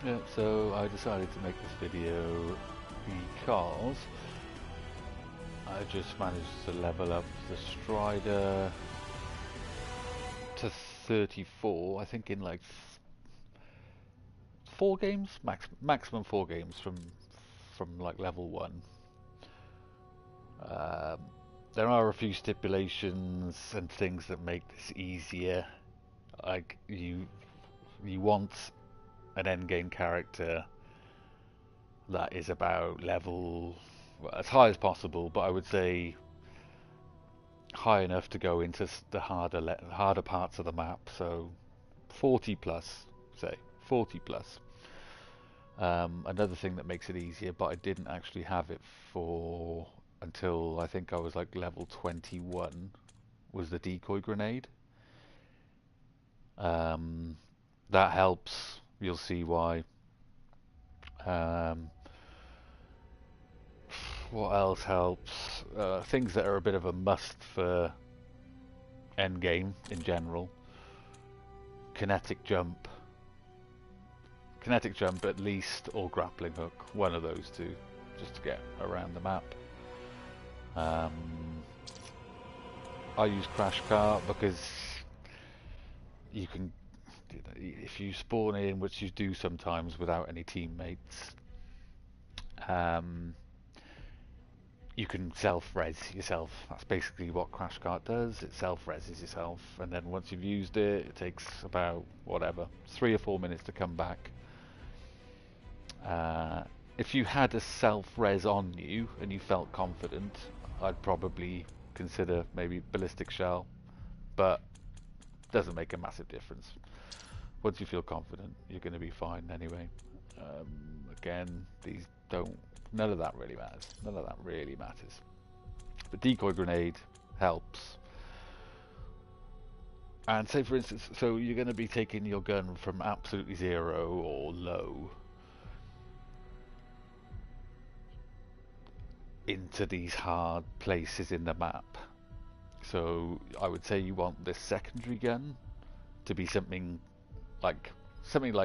Yeah, so I decided to make this video because I just managed to level up the Strider to 34, I think in like 4 games, maximum 4 games from like level 1. Um, there are a few stipulations and things that make this easier. Like you want an endgame character that is about level, well, as high as possible, but I would say high enough to go into the harder parts of the map. So 40 plus, say 40 plus. Another thing that makes it easier, but I didn't actually have it for until I think I was like level 21, was the decoy grenade. Um, that helps. You'll see why. Um, what else helps? Things that are a bit of a must for endgame in general. Kinetic jump. Kinetic jump at least, or grappling hook. One of those two, just to get around the map. Um, I use crash cart because you can, if you spawn in, which you do sometimes without any teammates, um, you can self-res yourself. That's basically what crash cart does. It self-reses yourself, and then once you've used it, it takes about whatever 3 or 4 minutes to come back. If you had a self-res on you and you felt confident, I'd probably consider maybe ballistic shell, but doesn't make a massive difference. Once you feel confident, you're going to be fine anyway. Again, these don't. None of that really matters. None of that really matters. But decoy grenade helps. And say for instance, so you're going to be taking your gun from absolutely zero or low into these hard places in the map. So I would say you want this secondary gun to be something like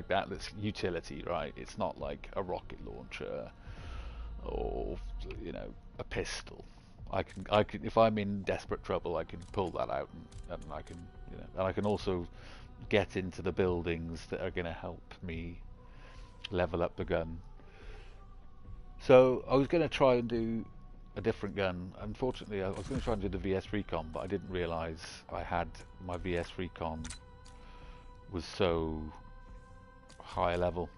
that that's utility, right? It's not like a rocket launcher or a pistol. I can if I'm in desperate trouble, I can pull that out and I can and I can also get into the buildings that are going to help me level up the gun. So I was going to try and do a different gun. Unfortunately, I was going to try and do the VS Recon, but I didn't realise I had my VS Recon was so high level.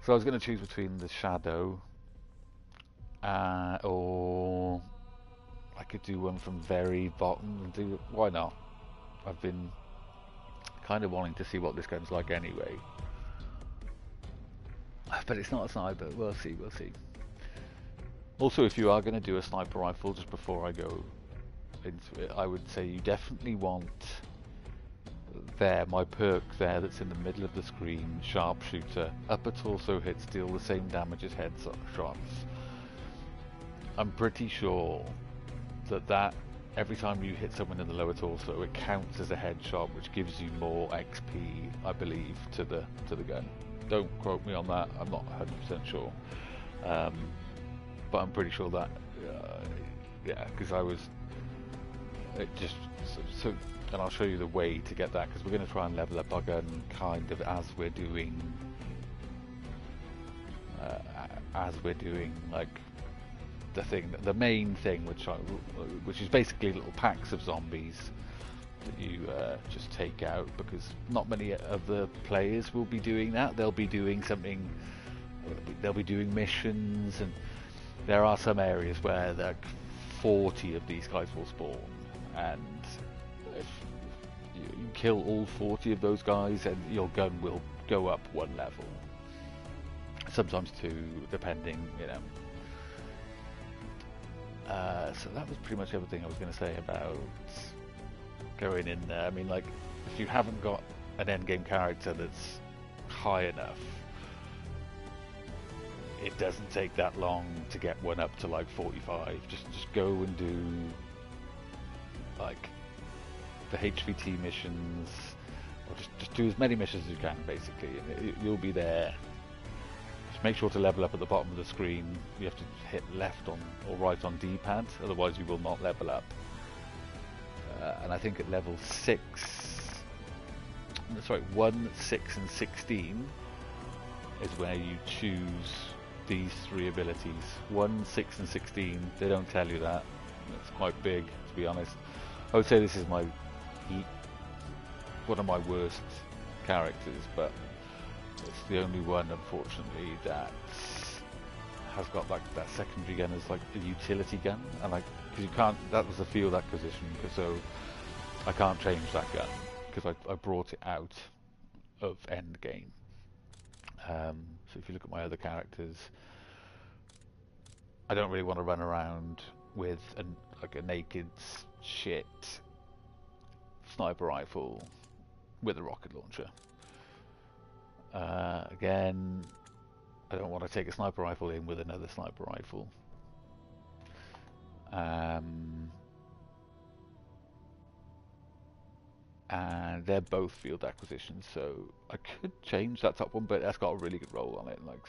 So I was going to choose between the Shadow or I could do one from very bottom and do it. Why not? I've been kind of wanting to see what this gun's like anyway. But it's not a sniper. We'll see, we'll see. Also, if you are going to do a sniper rifle, just before I go into it, I would say you definitely want my perk there that's in the middle of the screen, sharpshooter. Upper torso hits deal the same damage as headshots. I'm pretty sure that every time you hit someone in the lower torso, it counts as a headshot, which gives you more XP, I believe, to the gun. Don't quote me on that. I'm not 100% sure, but I'm pretty sure that yeah, because I was so. And I'll show you the way to get that, because we're going to try and level up our gun kind of as we're doing like the main thing, which is basically little packs of zombies that you just take out, because not many of the players will be doing that. They'll be doing something. They'll be doing missions, and there are some areas where like 40 of these guys will spawn, and if you kill all 40 of those guys, and your gun will go up 1 level, sometimes 2, depending, so that was pretty much everything I was going to say about going in there. I mean, like, if you haven't got an endgame character that's high enough, it doesn't take that long to get one up to like 45. Just go and do like the HVT missions, Or just do as many missions as you can, basically, and you'll be there. Just make sure to level up at the bottom of the screen. You have to hit left on or right on D-pad, otherwise you will not level up. And I think at level 6, sorry, 1, 6 and 16 is where you choose these 3 abilities. 1, 6 and 16, they don't tell you that. It's quite big, to be honest. I would say this is one of my worst characters, but it's the only one, unfortunately, that has got like that secondary gun as like a utility gun, and like, because you can't, that was the field acquisition, so I can't change that gun because I brought it out of Endgame. So if you look at my other characters, I don't really want to run around with like a naked shit sniper rifle with a rocket launcher. Again, I don't want to take a sniper rifle in with another sniper rifle. And they're both field acquisitions, so I could change that top one, but that's got a really good roll on it. Like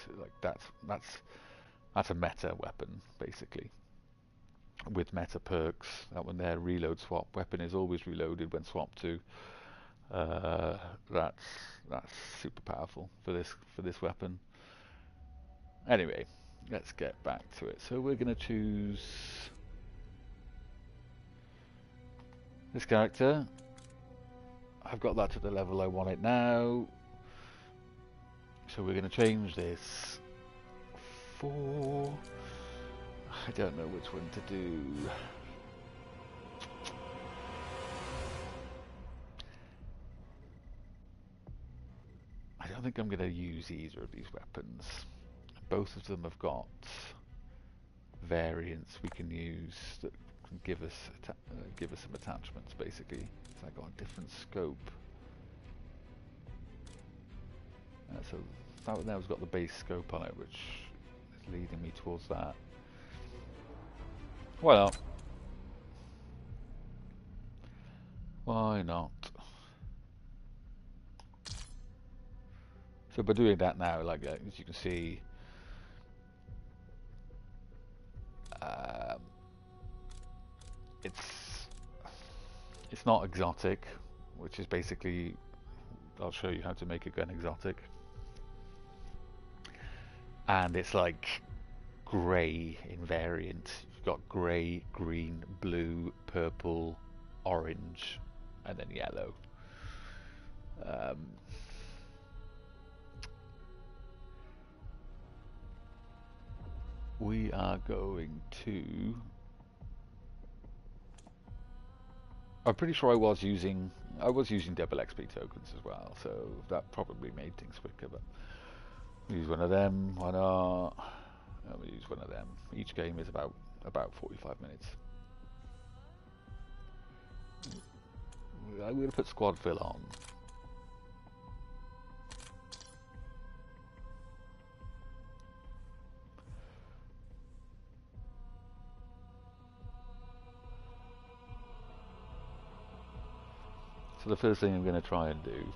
that's a meta weapon, basically, with meta perks. That one there, reload swap. Weapon is always reloaded when swapped to. That's super powerful for this weapon. Anyway, let's get back to it. So we're gonna choose this character. I've got that to the level I want it now. So we're going to change this for... I don't know which one to do. I don't think I'm going to use either of these weapons. Both of them have got variants we can use that can give us some attachments, basically. So I got a different scope. So that one there has got the base scope on it, which is leading me towards that. Why not? Why not? So by doing that now, like as you can see, it's not exotic, which is basically, I'll show you how to make a gun exotic. And it's like grey in variant. You've got grey, green, blue, purple, orange, and then yellow. We are going to... I'm pretty sure I was using double XP tokens as well, so that probably made things quicker, but use one of them, why not? I'll use one of them. Each game is about 45 minutes. I'm going to put squad fill on. So the first thing I'm going to try and do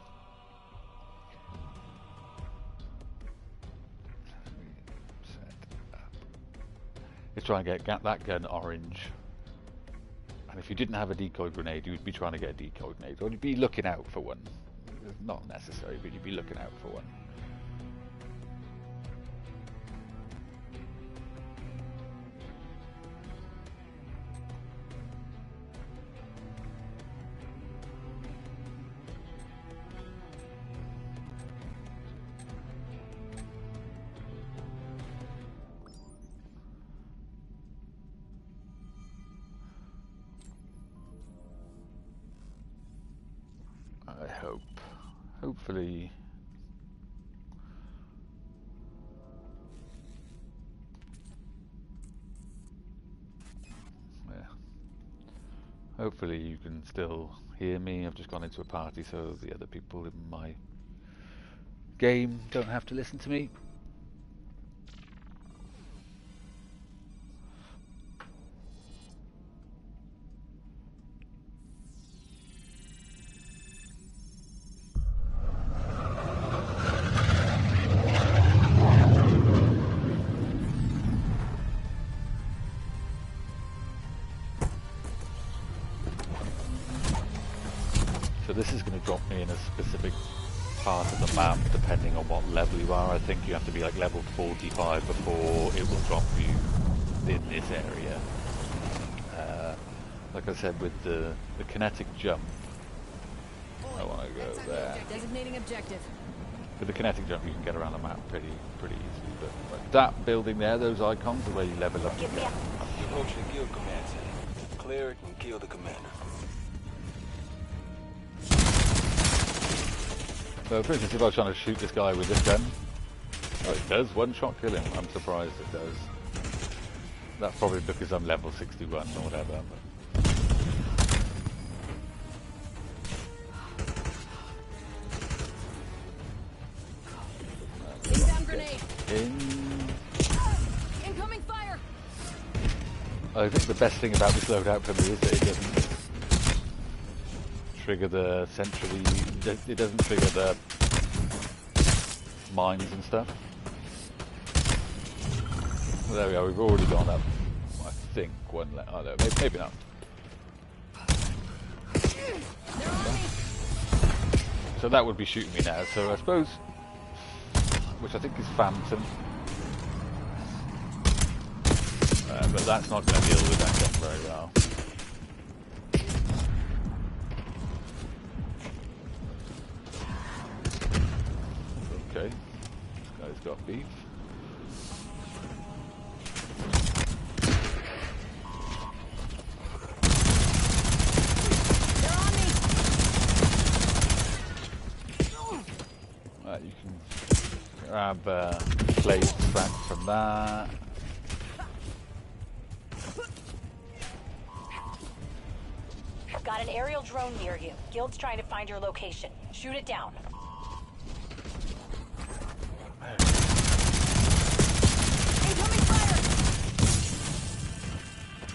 is try and get that gun orange. And if you didn't have a decoy grenade, you'd be trying to get a decoy grenade, or you'd be looking out for one. It's not necessary, but you'd be looking out for one. I hope. Hopefully... yeah. Hopefully you can still hear me. I've just gone into a party, so the other people in my game don't have to listen to me. but this is going to drop me in a specific part of the map depending on what level you are. I think you have to be like level 45 before it will drop you in this area. Like I said, with the kinetic jump, I want to go there. Designating objective. With the kinetic jump, you can get around the map pretty easily. But like that building there, those icons, are where you level up. Get me out. You approach the guild command center. Clear it and kill the commander. So, for instance, if I was trying to shoot this guy with this gun, oh, it does one-shot kill him. I'm surprised it does. That's probably because I'm level 61 or whatever. But Inbound grenade. Incoming fire. I think the best thing about this loadout for me is that it doesn't trigger the centrally. It doesn't trigger the mines and stuff. Well, there we are. We've already gone up. I think one. Oh no, maybe not. So that would be shooting me now. So I suppose, which I think is Phantom, but that's not going to deal with that gun very well. Okay, this guy's got beef. They're on me. You can grab plates back from that. Got an aerial drone near you. Guild's trying to find your location. Shoot it down. Incoming fire.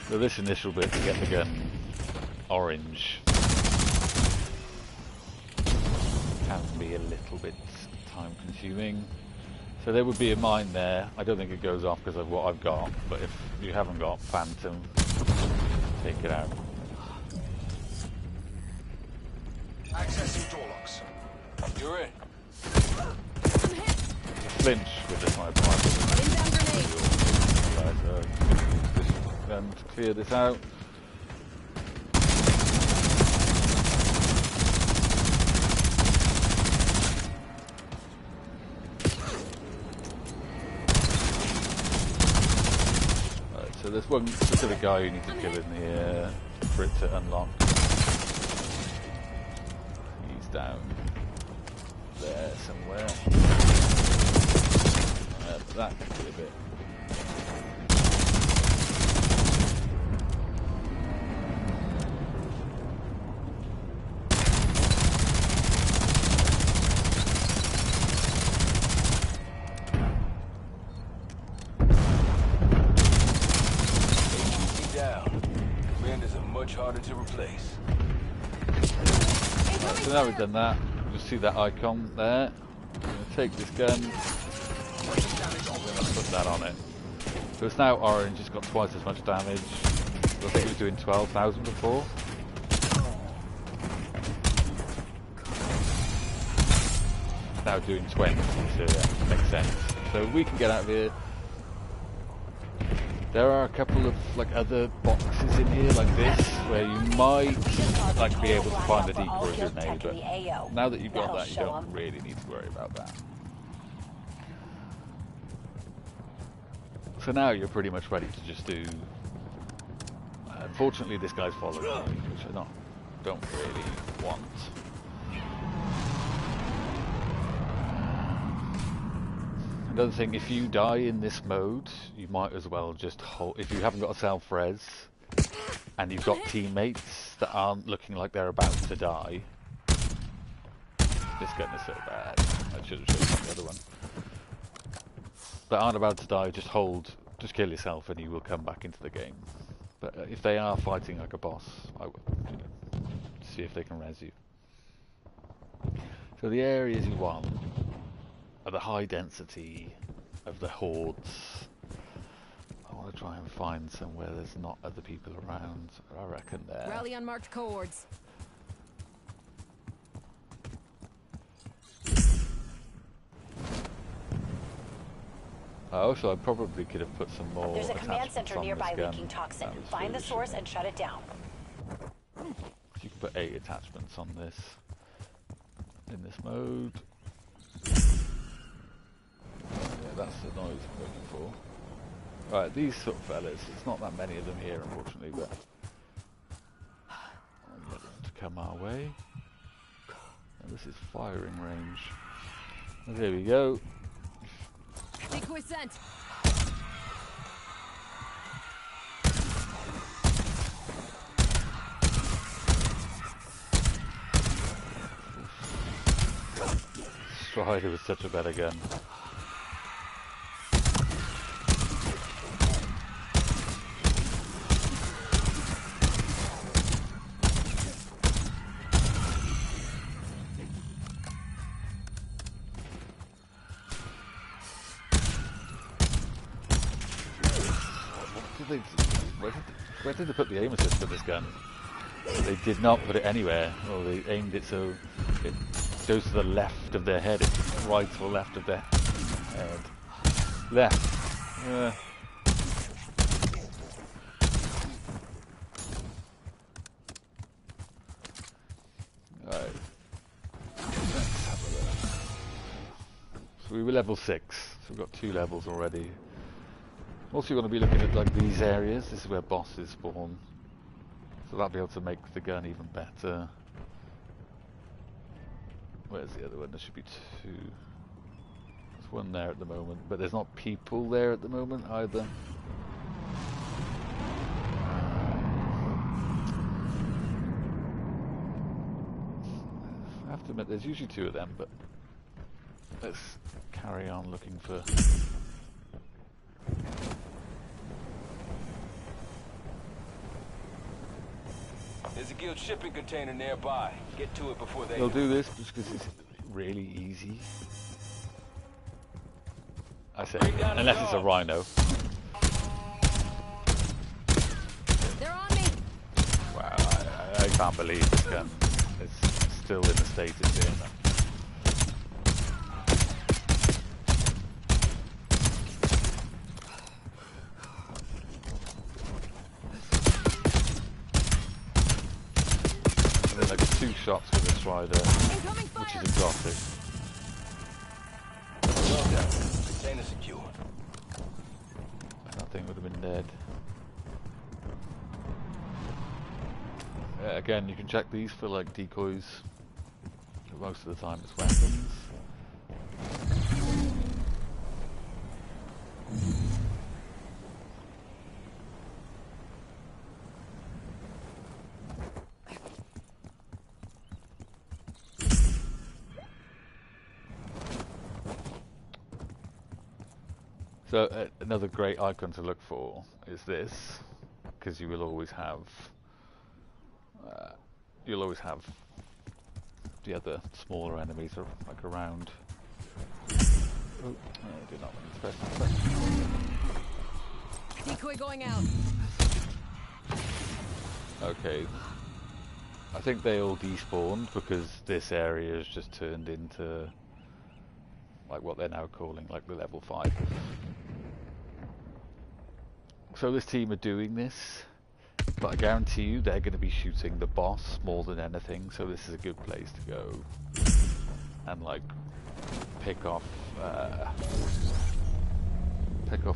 So this initial bit to get the gun orange can be a little bit time consuming. So there would be a mine there. I don't think it goes off because of what I've got, but if you haven't got Phantom, take it out. Accessing door locks. You're in. Flinch with the sniper rifle. Inbound grenade. Right, just to clear this out. Right, so there's one specific guy you need to kill in here for it to unlock. He's down there somewhere. That could be a bit. Down. Commanders are much harder to replace. Right, so now we've done that, you'll see that icon there. I'm going to take this gun, I'm going to put that on it. So it's now orange, it's got twice as much damage. I think it was doing 12,000 before. It's now doing 20, so yeah, makes sense. So we can get out of here. There are a couple of like other boxes in here like this where you might like be able to find a decoy or a grenade, but now that you've got that, you don't really need to worry about that. So now you're pretty much ready to just do. Unfortunately, this guy's following me, which I don't really want. Another thing, if you die in this mode, you might as well just hold. If you haven't got a self-res and you've got teammates that aren't looking like they're about to die, this gun is so bad. I should have shown you the other one. That aren't about to die, just hold, just kill yourself, and you will come back into the game. But if they are fighting like a boss, I will see if they can res you. So the areas you want are the high density of the hordes. I want to try and find somewhere there's not other people around. I reckon there. Rally on marked cohorts. Also, I probably could have put some more There's a command attachments center on nearby this gun. leaking toxin. That was Find the foolish of source me. and shut it down. You can put 8 attachments on this in this mode. Yeah, that's the noise I'm looking for. Right, these sort of fellas, there's not that many of them here, unfortunately, but I'll get them to come our way. And this is firing range. And there we go. Decoy sent. Strider was such a better gun. Where did they put the aim assist for this gun? They did not put it anywhere. Well, they aimed it so it goes to the left of their head. It's right or left of their head. Left. Right. Let's have a look. So we were level 6. So we've got 2 levels already. Also, you're going to be looking at like these areas. This is where bosses spawn. So that'll be able to make the gun even better. Where's the other one? There should be 2. There's one there at the moment, but there's not people there at the moment either. I have to admit, there's usually 2 of them, but let's carry on looking for... There's a guild shipping container nearby. Get to it before they... They'll do this just because it's really easy. I say, unless it's a rhino. They're on me. Wow, I can't believe this gun is still in the state it's in. And then like 2 shots with this rider, Incoming which fire. is exotic. Well done. Container secure. That thing would have been dead. Again, you can check these for like decoys. But most of the time it's weapons. So another great icon to look for is this, because you'll always have the other smaller enemies are like around. Oh, I did not want to press that button. Decoy going out. Okay, I think they all despawned because this area has just turned into like what they're now calling like the level 5. So this team are doing this, but I guarantee you they're going to be shooting the boss more than anything, so this is a good place to go and like pick off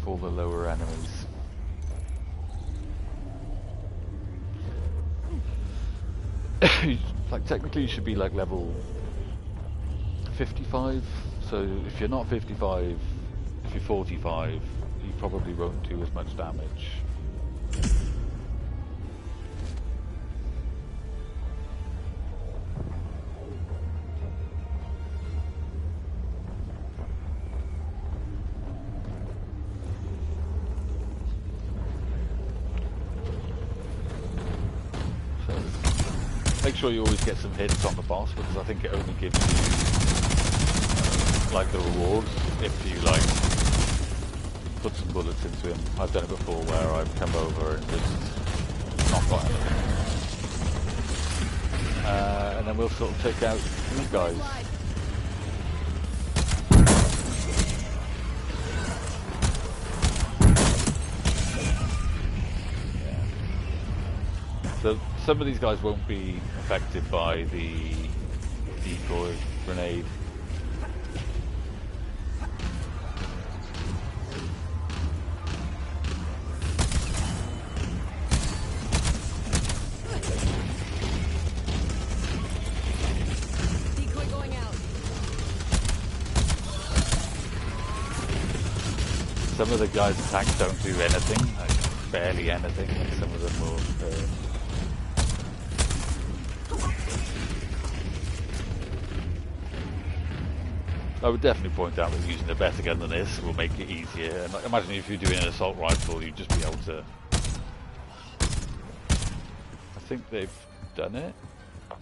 all the lower enemies. Like technically you should be like level 55, so if you're not 55, if you're 45, you probably won't do as much damage. So make sure you always get some hits on the boss, because I think it only gives you like the rewards if you like put some bullets into him. I've done it before where I've come over and just not got anything. And then we'll sort of take out these guys. So some of these guys won't be affected by the decoy grenade. Decoy going out. Some of the guys' attacks don't do anything, like barely anything, and some of them will. I would definitely point out that using a better gun than this will make it easier. And like, imagine if you're doing an assault rifle, you'd just be able to. I think they've done it.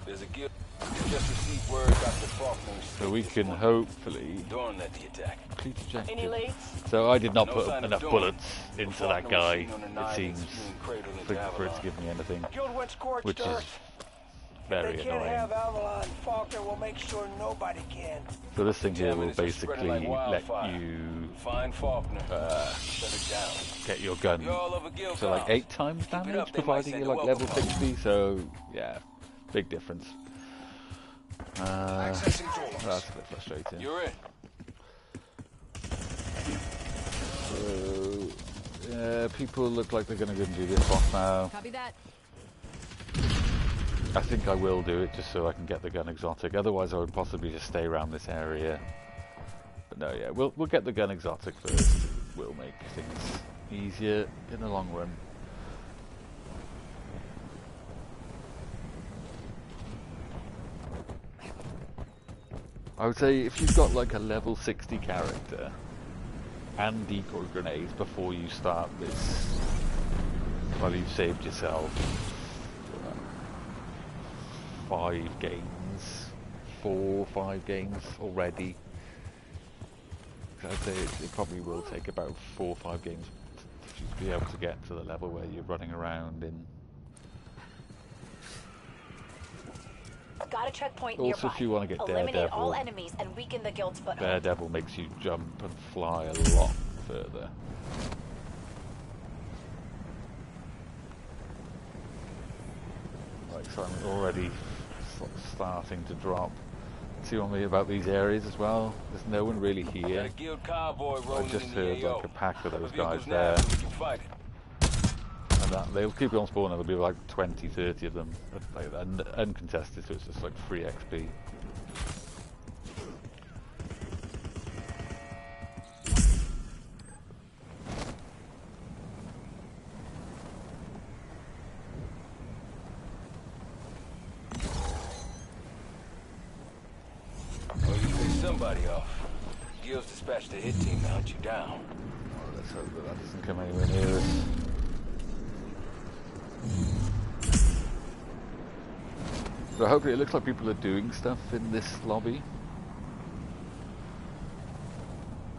There's a guild. Just received word Dr. Faulkner was So we can hopefully. Dawn led the attack. Complete objective. Any leads? So I did not No put sign of enough Dawn. bullets into that Faulkner was guy, seen on the it night seems, spewing cradle into for it to Avalon. give me anything, Guild went scorched which is earth. very They can't annoying. have Avalon. Faulkner will make sure nobody can. So this thing here will Contaminants are spreading basically like let wildfire. you Find Faulkner. Shut it down. get your gun You're all over guild to like comms. 8 times Keep it damage, up, they might providing send you're a like level welcome 60, so yeah, big difference. That's a bit frustrating. You're in. So, yeah, people look like they're going to go and do this boss now. Copy that. I think I will do it just so I can get the gun exotic. Otherwise, I would possibly just stay around this area. But no, yeah, we'll get the gun exotic first. We'll make things easier in the long run. I would say if you've got like a level 60 character and decoy grenades before you start this, well, you've saved yourself 5 games, 4 or 5 games already. I'd say it probably will take about 4 or 5 games to be able to get to the level where you're running around in. Got a checkpoint Also, nearby. if you want to get Eliminate all Daredevil, enemies and weaken the guild's foothold. Daredevil makes you jump and fly a lot further. Right, so I'm already starting to drop. See on me about these areas as well. There's no one really Got here. a guild convoy I rolling just in the heard AO. like a pack of those Have guys vehicles there. now so we can fight it. And that, they'll keep on spawning, there'll be like 20, 30 of them, like, uncontested, so it's just like free XP. Well, you picked somebody off. Guild's dispatched a hit team to hunt you down. Oh, let's hope that that doesn't come anywhere near us. So hopefully it looks like people are doing stuff in this lobby.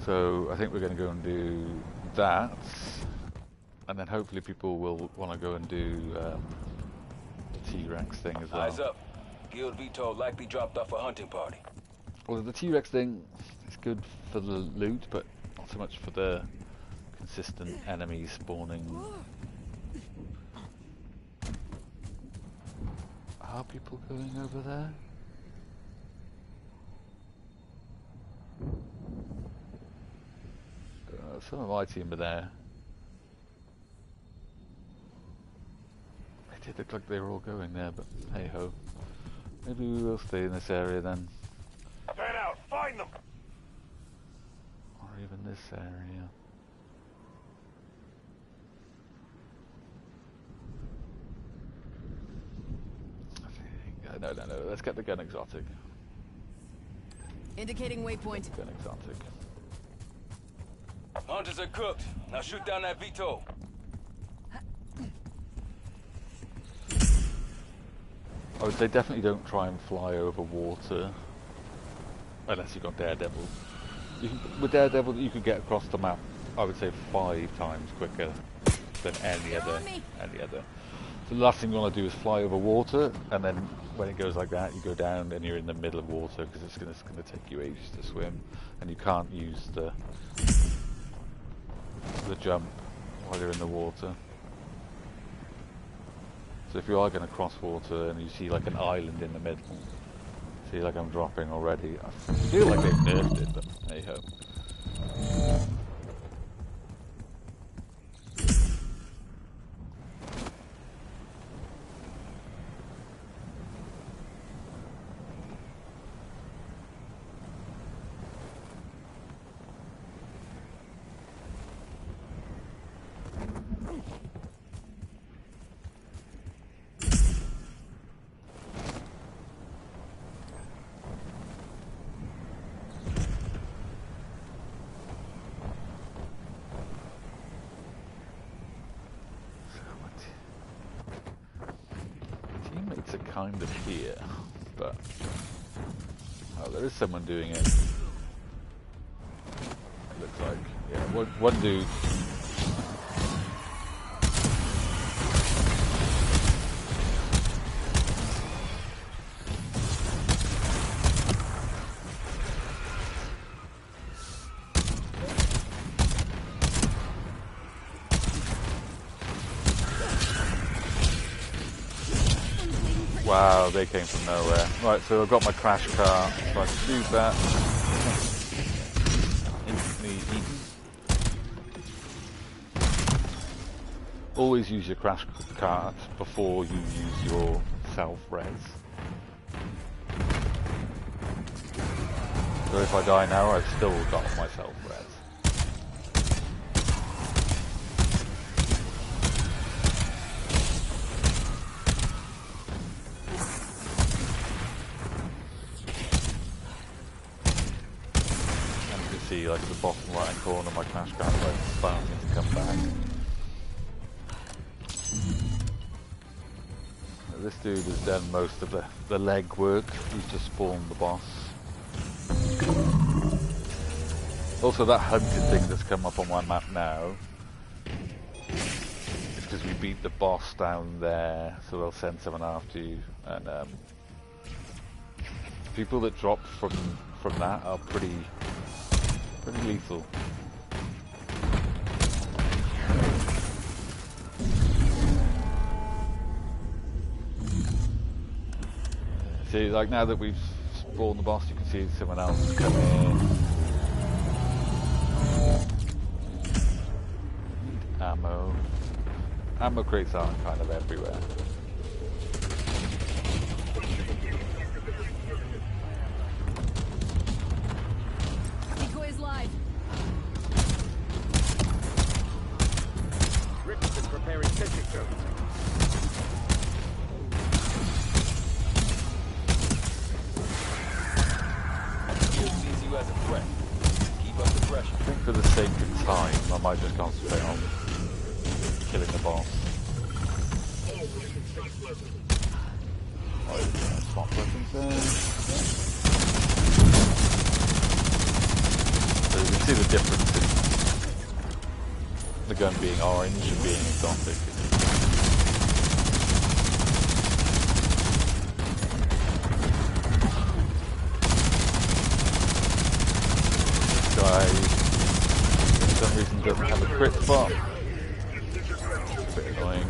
So I think we're going to go and do that. And then hopefully people will want to go and do the T-Rex thing as well. Eyes up. Guild Veto likely dropped off a hunting party. Well, the T-Rex thing is good for the loot, but not so much for the consistent enemies spawning. Are people going over there? Some of my team are there. It did look like they were all going there, but hey ho. Maybe we will stay in this area then. Fan out. Find them. Or even this area. No, let's get the gun exotic. Indicating waypoint. Gun exotic. Hunters are cooked. Now shoot down that Veto. I would say definitely don't try and fly over water. Unless you've got Daredevil. With Daredevil, you could get across the map, I would say 5 times quicker than any other. So the last thing you want to do is fly over water, and then when it goes like that, you go down and you're in the middle of water because it's going to take you ages to swim, and you can't use the jump while you're in the water. So if you are going to cross water and you see like an island in the middle, see like I'm dropping already, I feel like they've nerfed it, but hey ho. Teammates are kind of here, but oh, there is someone doing it. It looks like, yeah, one dude. Wow, they came from nowhere. Right, so I've got my crash car, so I can shoot that. Instantly eaten. Always use your crash cart before you use your self-res. So if I die now, I've still got my self-res. See like the bottom right hand corner of my crash cart like starting to come back. This dude has done most of the leg work. He's just spawned the boss. Also that hunted thing that's come up on my map now is because we beat the boss down there, so they'll send someone after you, and people that drop from that are pretty lethal. See, like now that we've spawned the boss, you can see someone else has come in. Need ammo. Ammo crates are kind of everywhere. Live. Richardson preparing sentry zones. Sees you as a threat. Keep up the pressure. I think for the sake of time, I might just concentrate on killing the boss. Oh, spot weapons there. So you can see the difference in the gun being orange and being exotic. This guy, for some reason, doesn't have a crit spot. It's a bit annoying.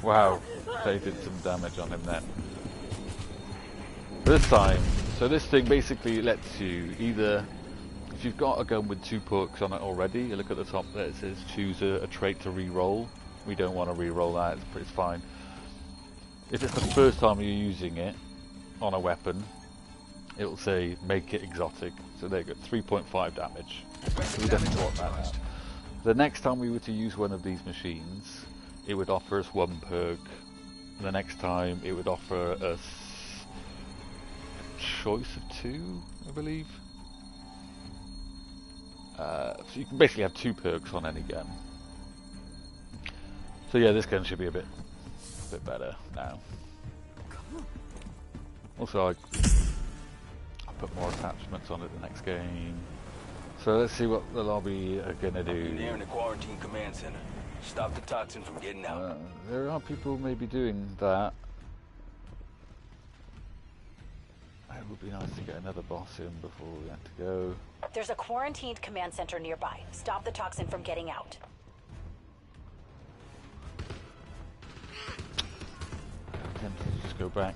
Wow, they did some damage on him then. This time, so this thing basically lets you either, if you've got a gun with 2 perks on it already, you look at the top there, it says choose a trait to re-roll. We don't want to re-roll that, it's fine. If it's the first time you're using it on a weapon, it will say make it exotic. So there you go, 3.5 damage. So we definitely want that now. The next time we were to use one of these machines, it would offer us 1 perk. The next time it would offer us a choice of 2, I believe. So you can basically have 2 perks on any gun. So yeah, this gun should be a bit better now. Also, I put more attachments on it the next game. So let's see what the lobby are gonna do. You're nearing the quarantine command center. Stop the toxin from getting out. There are people maybe doing that. It would be nice to get another boss in before we have to go. There's a quarantined command center nearby. Stop the toxin from getting out. I'm tempted to just go back.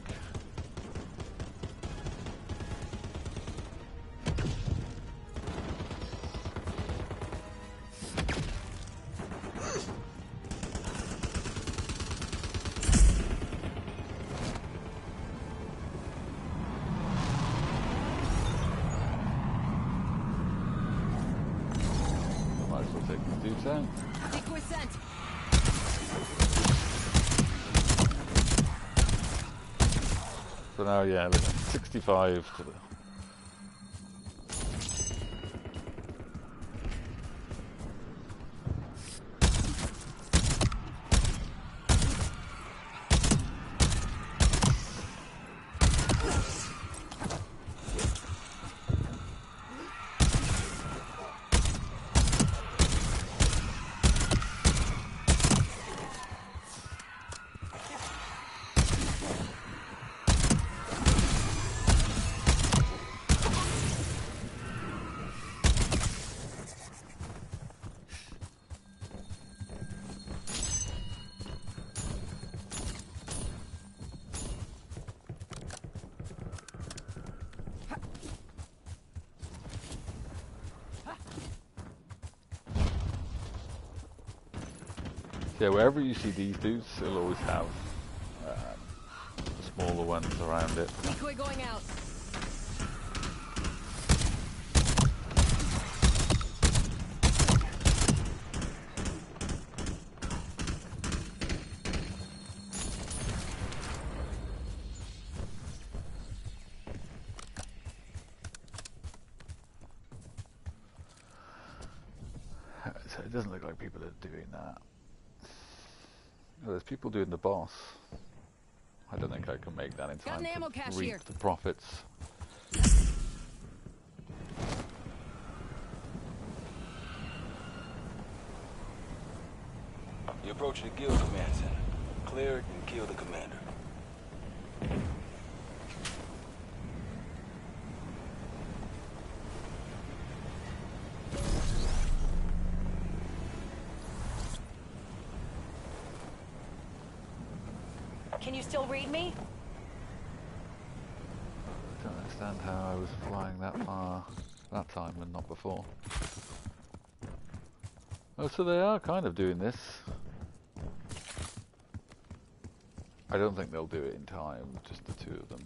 Might as well take the D10. Decoy sent. So now, yeah, look, 65 to the... Yeah, wherever you see these dudes, it'll always have smaller ones around it. Decoy going out. So it doesn't look like people are doing that. Oh, there's people doing the boss. I don't think I can make that in Got time an ammo cache to reap here. the profits. You're approaching the guild command center. Clear it and kill the commander. Can you still read me? I don't understand how I was flying that far that time and not before. Oh, so they are kind of doing this. I don't think they'll do it in time, just the two of them.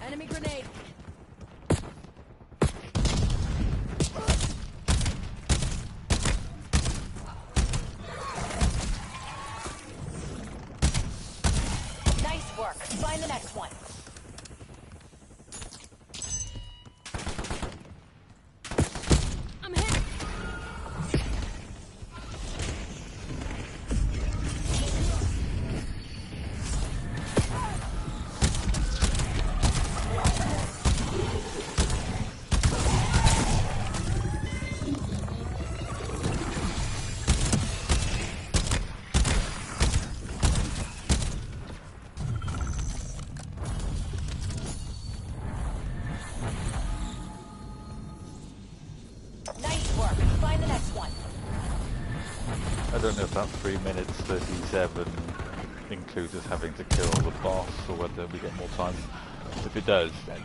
Enemy grenade. Nice work. Find the next one. I'm hit. Nice work. Find the next one. I don't know if that 3 minutes 37 includes us having to kill the boss or whether we get more time. If it does, then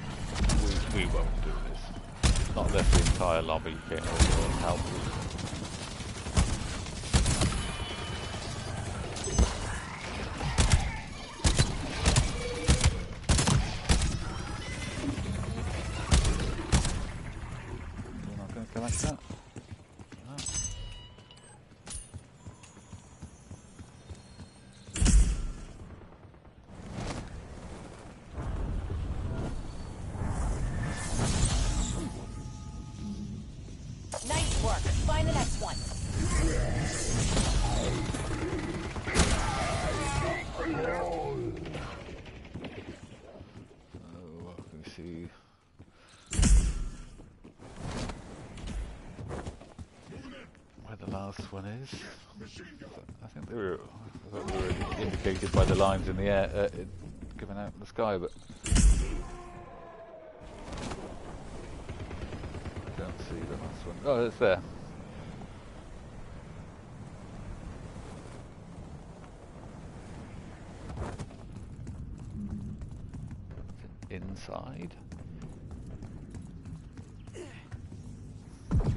we won't do this. Not unless the entire lobby came over and helped us. Go like that. No. Nice work. Find the next one. Oh, let me see. Where the last one is. I think they were. I thought they were indicated by the lines in the air, given out in the sky, but I don't see the last one. Oh, it's there. Inside?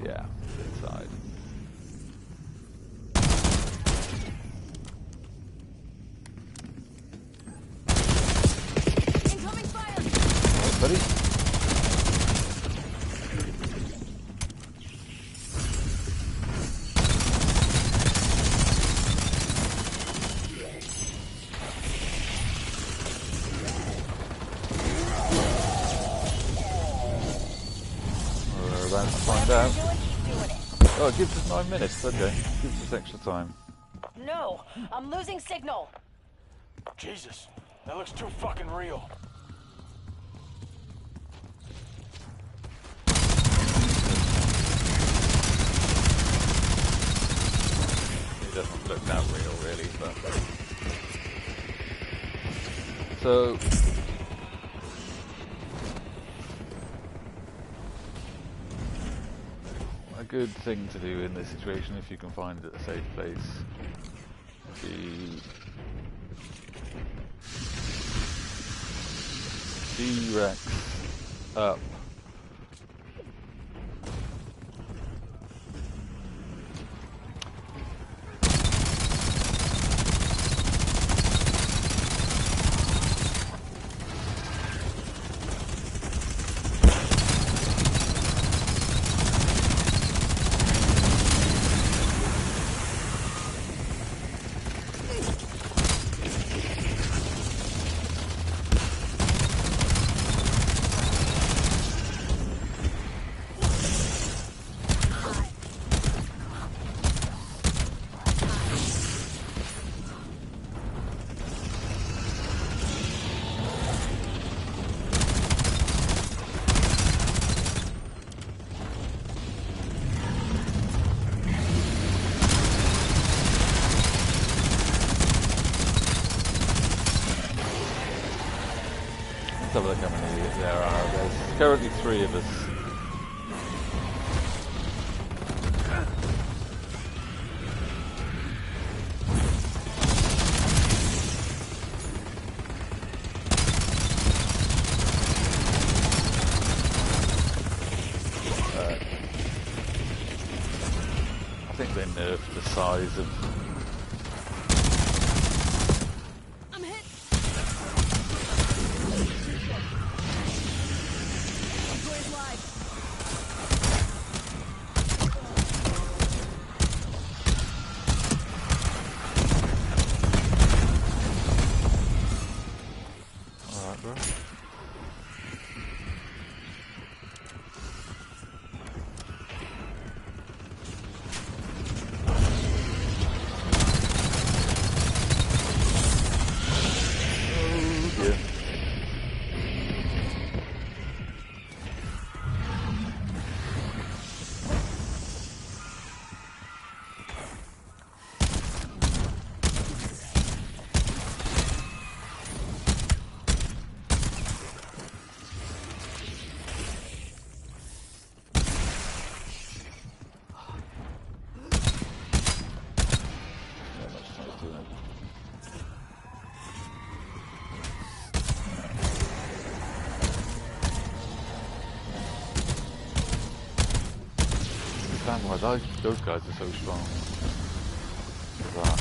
Yeah, inside. Incoming fire! Hey, buddy. We're about to find Whatever out. you're doing, keep doing it. Oh, it gives us 9 minutes. Okay, gives us extra time. No, I'm losing signal. Jesus, that looks too fucking real. It doesn't look that real, really, but so a good thing to do in this situation, if you can find a safe place, would be T-Rex up. Let's have a look how many there are. There's currently 3 of us. I think they nerfed the size of. I'm hit! Employee's live. Alright, bro. Oh dear. Not much time to do it. Understand why those guys are so strong. For that.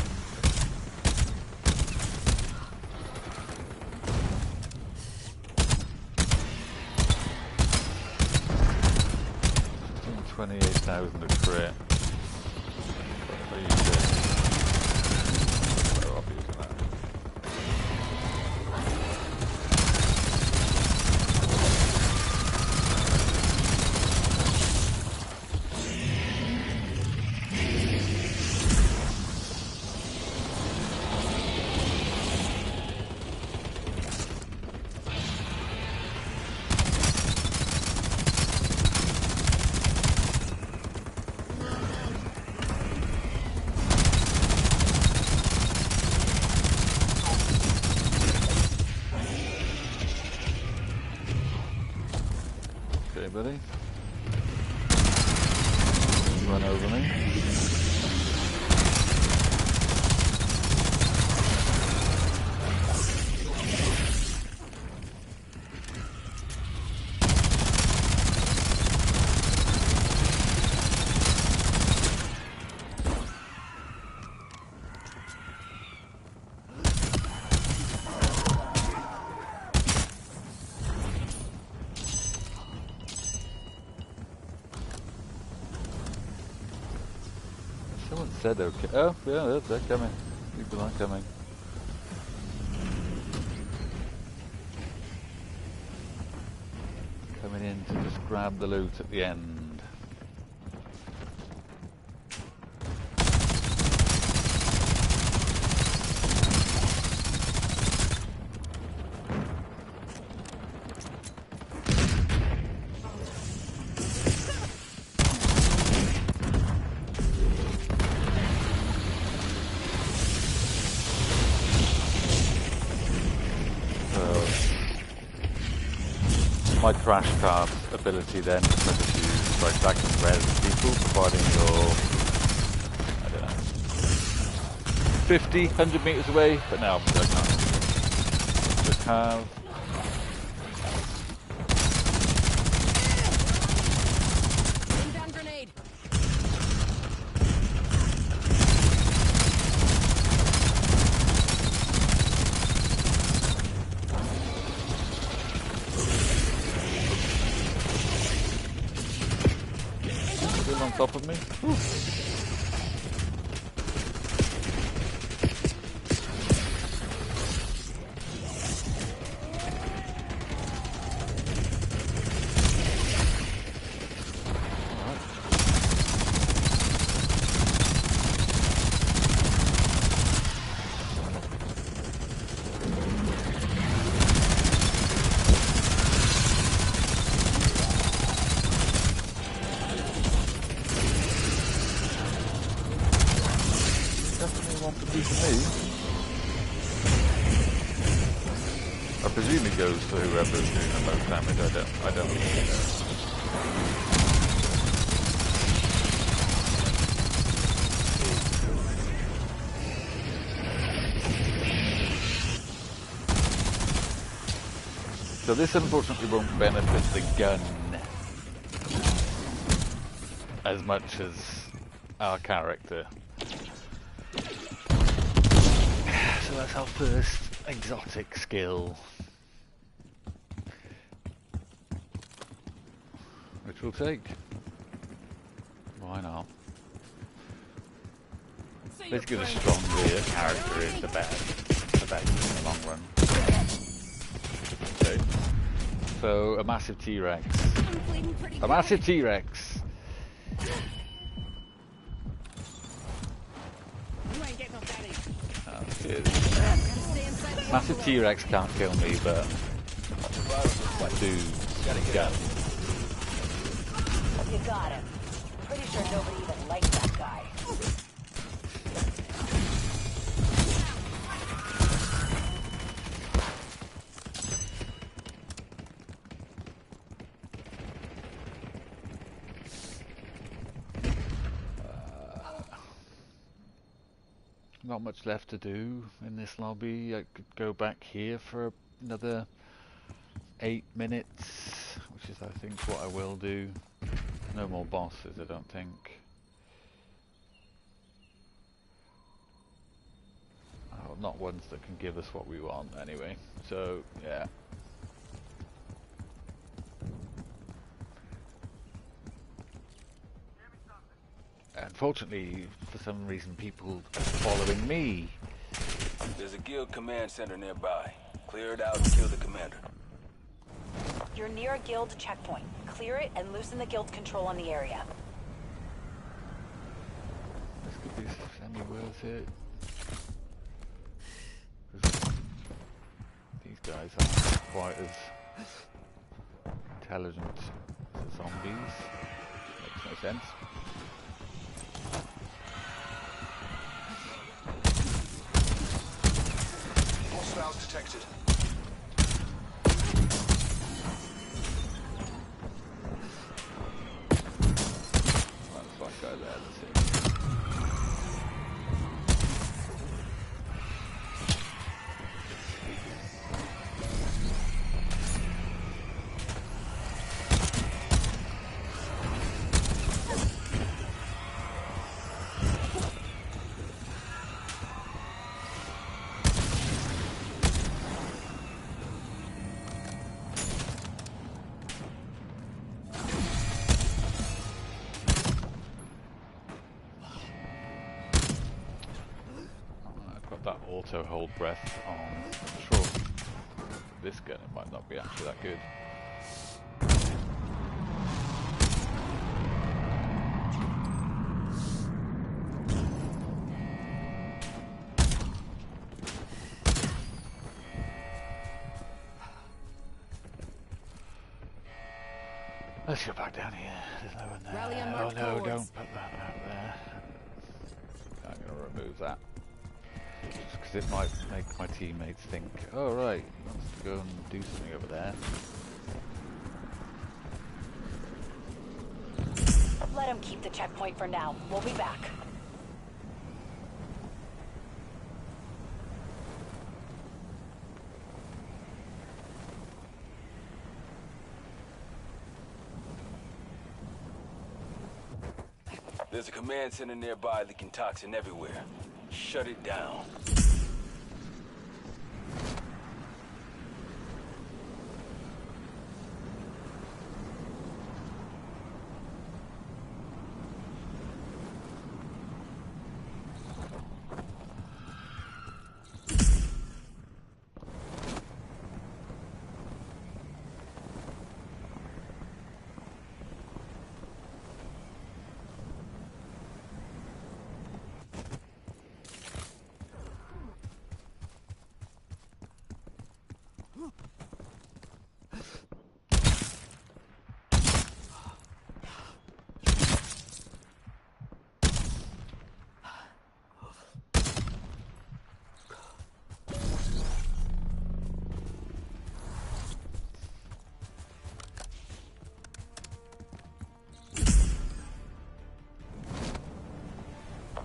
28,000 a crit. If I use this. So I'll be using that. Okay, buddy. Run over me. Someone said okay. Oh, yeah, they're coming. People are coming. Coming in to just grab the loot at the end. My crash card ability then just lets you strike back and res people, providing you're, I don't know, 50, 100 meters away, but now I can't. Just have. Inbound grenade. Still on top of me. Whew. Definitely want to be for me. I presume it goes for whoever's doing the most damage. I don't really know. So this unfortunately won't benefit the gun as much as our character. So that's our first exotic skill, which we'll take. Why not? Basically, the stronger your character is, the better in the long run. Okay. So a massive T-Rex. A massive T-Rex. You ain't getting off that easy. Oh, massive T-Rex can't kill me, but that dude's gun. You got him. Pretty sure nobody even liked that guy. Not much left to do in this lobby. I could go back here for another 8 minutes, which is I think what I will do. No more bosses, I don't think. Oh, not ones that can give us what we want anyway. So yeah. Unfortunately, for some reason, people are following me. There's a guild command center nearby. Clear it out and kill the commander. You're near a guild checkpoint. Clear it and loosen the guild's control on the area. This could be semi-worth it. 'Cause these guys aren't quite as intelligent as the zombies. Makes no sense. Hostiles detected. That's one guy there, let's see. That auto hold breath on. I'm sure this gun it might not be actually that good. Let's go back down here. There's no one there. Rally and Oh march no, forwards. don't put that out there. I'm going to remove that. Because it might make my teammates think, oh right, he wants to go and do something over there. Let him keep the checkpoint for now. We'll be back. There's a command center nearby leaking toxin everywhere. Shut it down.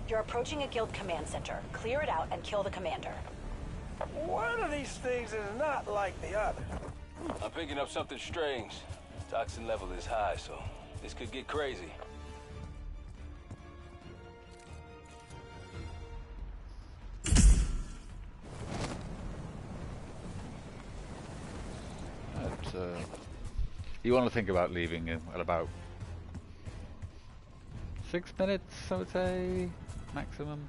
You're approaching a guild command center. Clear it out and kill the commander. One of these things is not like the other. I'm picking up something strange. Toxin level is high, so this could get crazy. You want to think about leaving in at about 6 minutes, I would say, maximum.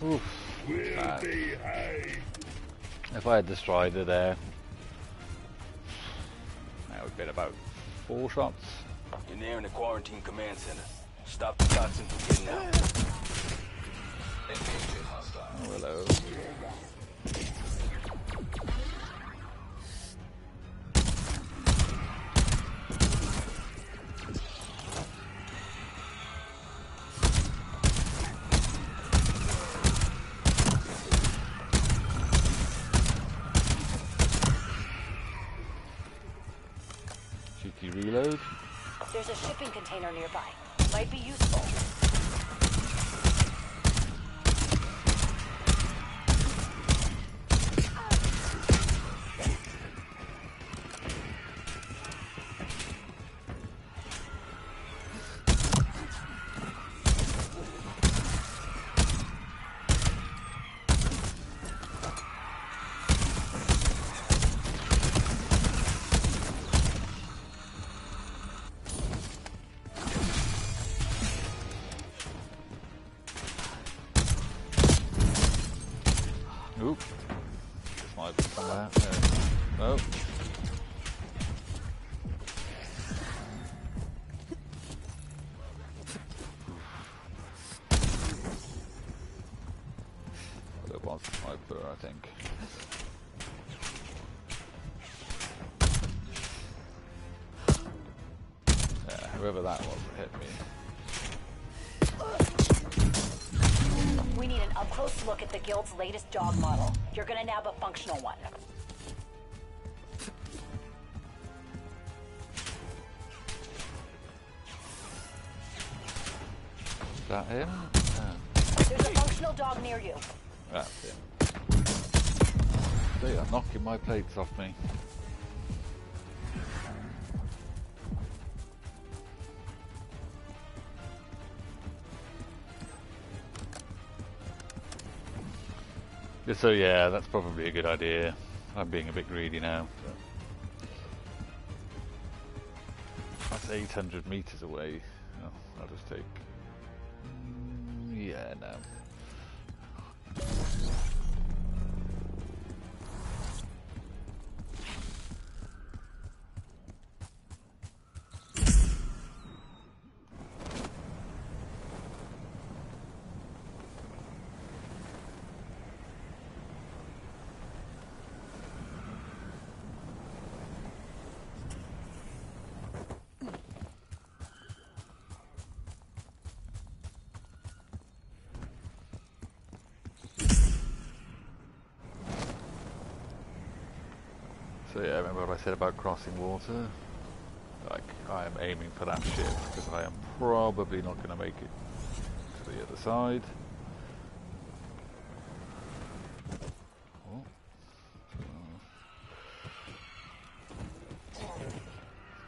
Oof. If I had the Strider there, that would have been about 4 shots. You're nearing the quarantine command center. Stop the toxin from getting out. Oh, hello. reload. There's a shipping container nearby. Might be useful. Oop. This might be somewhere. No. There was a sniper, I think. Yeah, whoever that was hit me. We need an up-close look at the Guild's latest dog model. You're gonna nab a functional one. Is that him? There's a functional dog near you. That's him. They are knocking my plates off me. So yeah, that's probably a good idea. I'm being a bit greedy now. That's 800 meters away. Oh, I'll just take... yeah, no. So yeah, remember what I said about crossing water? Like, I am aiming for that ship, because I am probably not going to make it to the other side. Oh.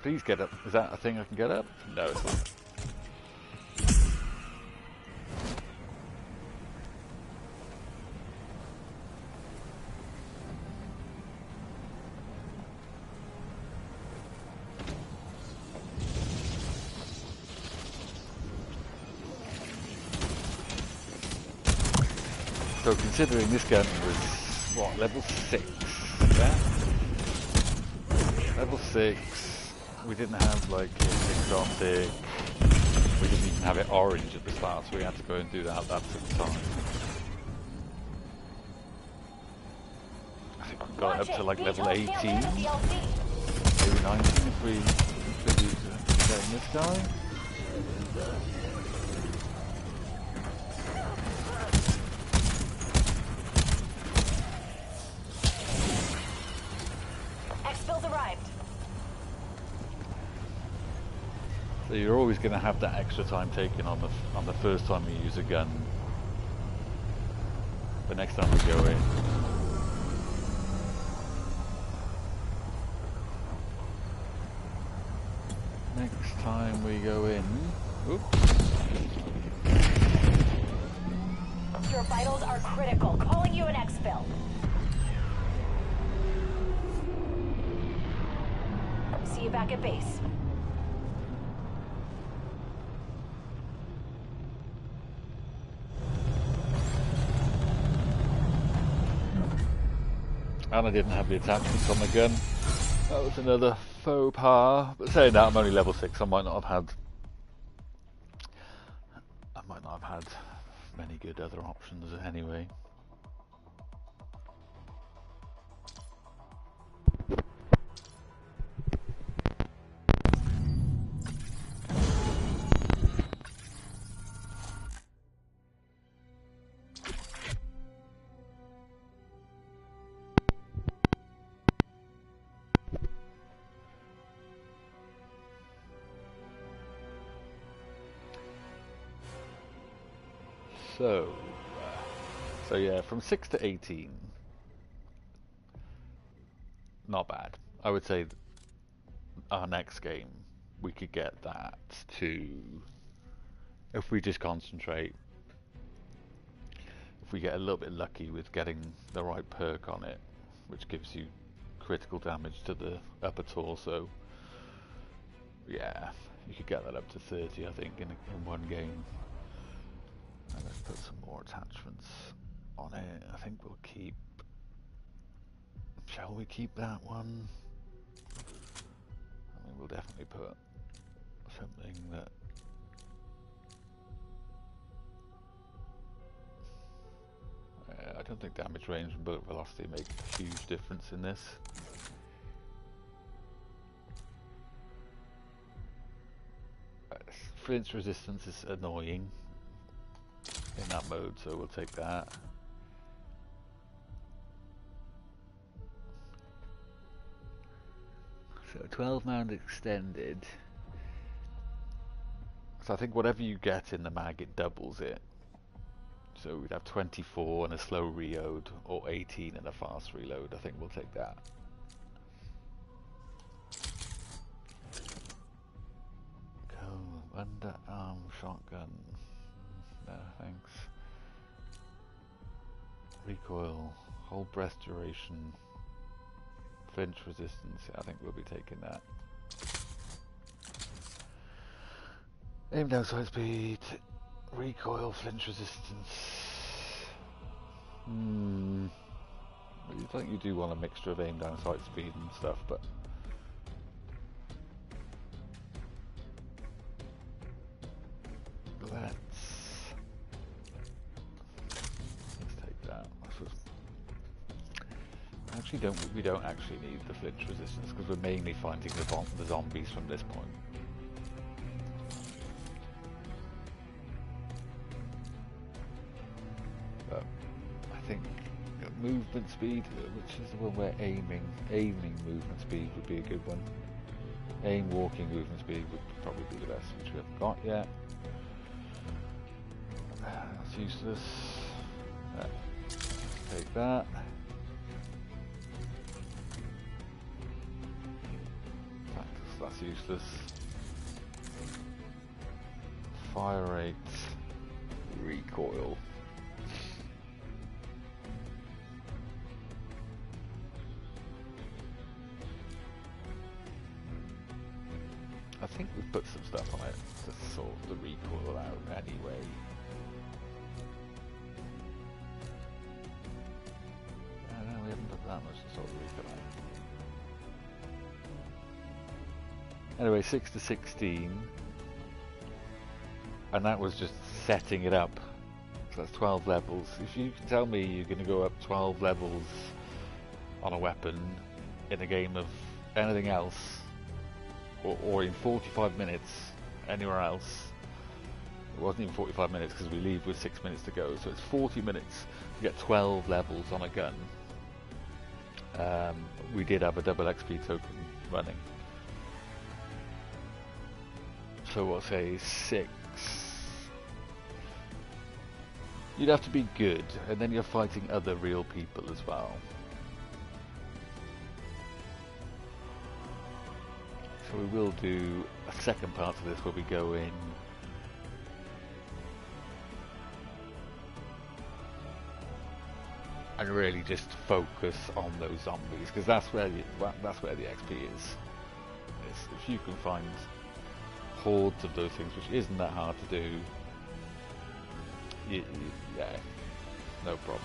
Please get up. Is that a thing I can get up? No, it's not. So considering this gun was, what, level 6? Yeah? Level 6, we didn't have like exotic, we didn't even have it orange at the start, so we had to go and do that took time. I think we got it up to like level 18, maybe 19 if we could use this guy. So you're always going to have that extra time taken on the first time you use a gun. The next time we go in. Next time we go in. Oops. Your vitals are critical. Calling you an exfil. See you back at base. And I didn't have the attachments on the gun. That was another faux pas. But saying that, I'm only level 6. I might not have had many good other options anyway. So yeah, from 6 to 18, not bad. I would say our next game, we could get that to, if we just concentrate, if we get a little bit lucky with getting the right perk on it, which gives you critical damage to the upper torso, yeah, you could get that up to 30, I think, in one game. And let's put some more attachments on it. I think we'll keep... Shall we keep that one? I mean, we'll definitely put something that... I don't think damage range and bullet velocity make a huge difference in this. Flinch resistance is annoying in that mode, so we'll take that. So 12 round extended. So I think whatever you get in the mag, it doubles it. So we'd have 24 and a slow reload, or 18 and a fast reload. I think we'll take that. Underarm shotgun. No, thanks. Recoil, hold breath duration, flinch resistance. Yeah, I think we'll be taking that. Aim down sight speed, recoil, flinch resistance. I think you do want a mixture of aim down sight speed and stuff, but let's take that. Actually, we don't actually need the flinch resistance because we're mainly fighting the zombies from this point. But I think movement speed, which is the one we're aiming movement speed would be a good one. Aim walking movement speed would probably be the best, which we haven't got yet. That's useless. Take that. That's useless. Fire rate, recoil. I think we've put some stuff on it to sort the recoil out anyway. No, we haven't put that much to sort the recoil out. Anyway, 6 to 16, and that was just setting it up. So that's 12 levels. If you can tell me you're going to go up 12 levels on a weapon in a game of anything else, or in 45 minutes anywhere else, it wasn't even 45 minutes because we leave with 6 minutes to go, so it's 40 minutes to get 12 levels on a gun. We did have a double XP token running. So we'll say 6. You'd have to be good, and then you're fighting other real people as well. So we will do a second part of this where we go in and really just focus on those zombies, because that's where the XP is. If you can find hordes of those things, which isn't that hard to do, yeah, no problem.